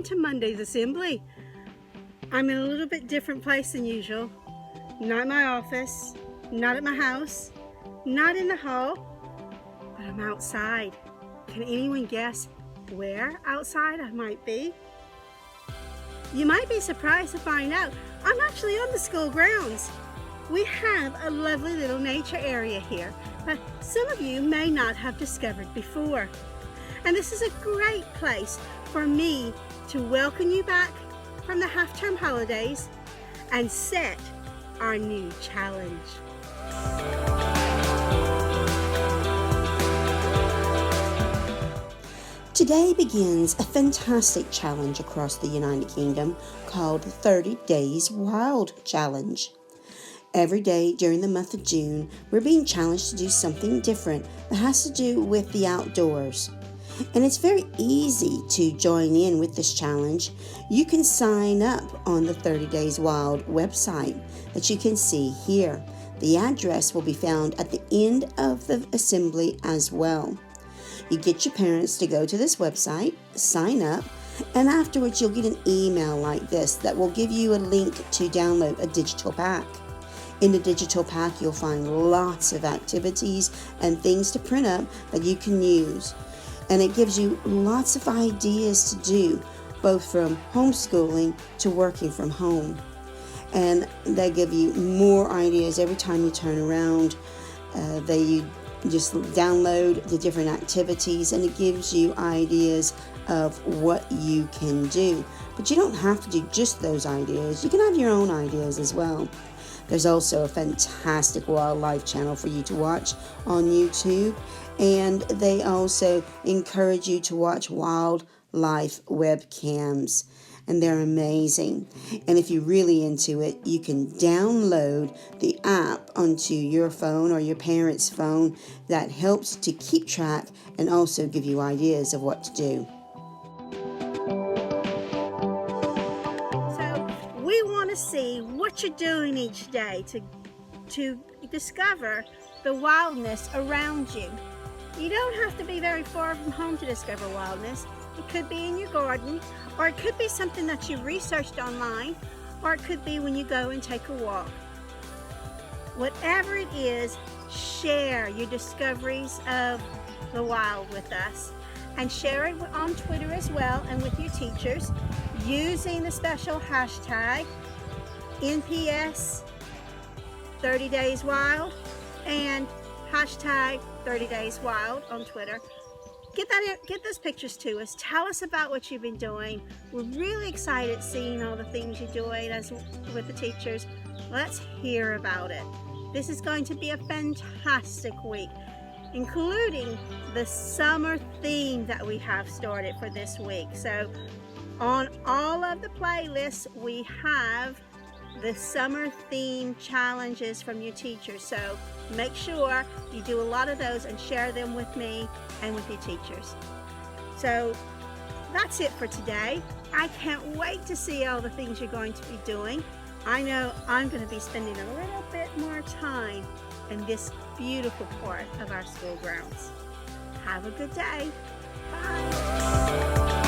to Monday's assembly. I'm in a little bit different place than usual. Not in my office, not at my house, not in the hall, but I'm outside. Can anyone guess where outside I might be? You might be surprised to find out I'm actually on the school grounds. We have a lovely little nature area here that some of you may not have discovered before. And this is a great place for me to welcome you back from the half-term holidays and set our new challenge. Today begins a fantastic challenge across the United Kingdom called the 30 Days Wild Challenge. Every day during the month of June, we're being challenged to do something different that has to do with the outdoors. And it's very easy to join in with this challenge. You can sign up on the 30 Days Wild website that you can see here. The address will be found at the end of the assembly as well. You get your parents to go to this website, sign up, and afterwards you'll get an email like this that will give you a link to download a digital pack. In the digital pack, you'll find lots of activities and things to print up that you can use. And it gives you lots of ideas to do, both from homeschooling to working from home. And they give you more ideas every time you turn around. You just download the different activities and it gives you ideas of what you can do. But you don't have to do just those ideas. You can have your own ideas as well. There's also a fantastic wildlife channel for you to watch on YouTube, and they also encourage you to watch wildlife webcams, and they're amazing. And if you're really into it, you can download the app onto your phone or your parents' phone that helps to keep track and also give you ideas of what to do. We want to see what you're doing each day to discover the wildness around you. You don't have to be very far from home to discover wildness. It could be in your garden, or it could be something that you researched online, or it could be when you go and take a walk. Whatever it is, share your discoveries of the wild with us, and share it on Twitter as well and with your teachers using the special hashtag NPS 30 Days Wild and hashtag 30 Days Wild on Twitter. Get those pictures to us. Tell us about what you've been doing. We're really excited seeing all the things you're doing with the teachers. Let's hear about it. This is going to be a fantastic week, including the summer theme that we have started for this week. So on all of the playlists, we have the summer theme challenges from your teachers. So make sure you do a lot of those and share them with me and with your teachers. So that's it for today. I can't wait to see all the things you're going to be doing. I know I'm going to be spending a little bit more time in this beautiful part of our school grounds. Have a good day. Bye.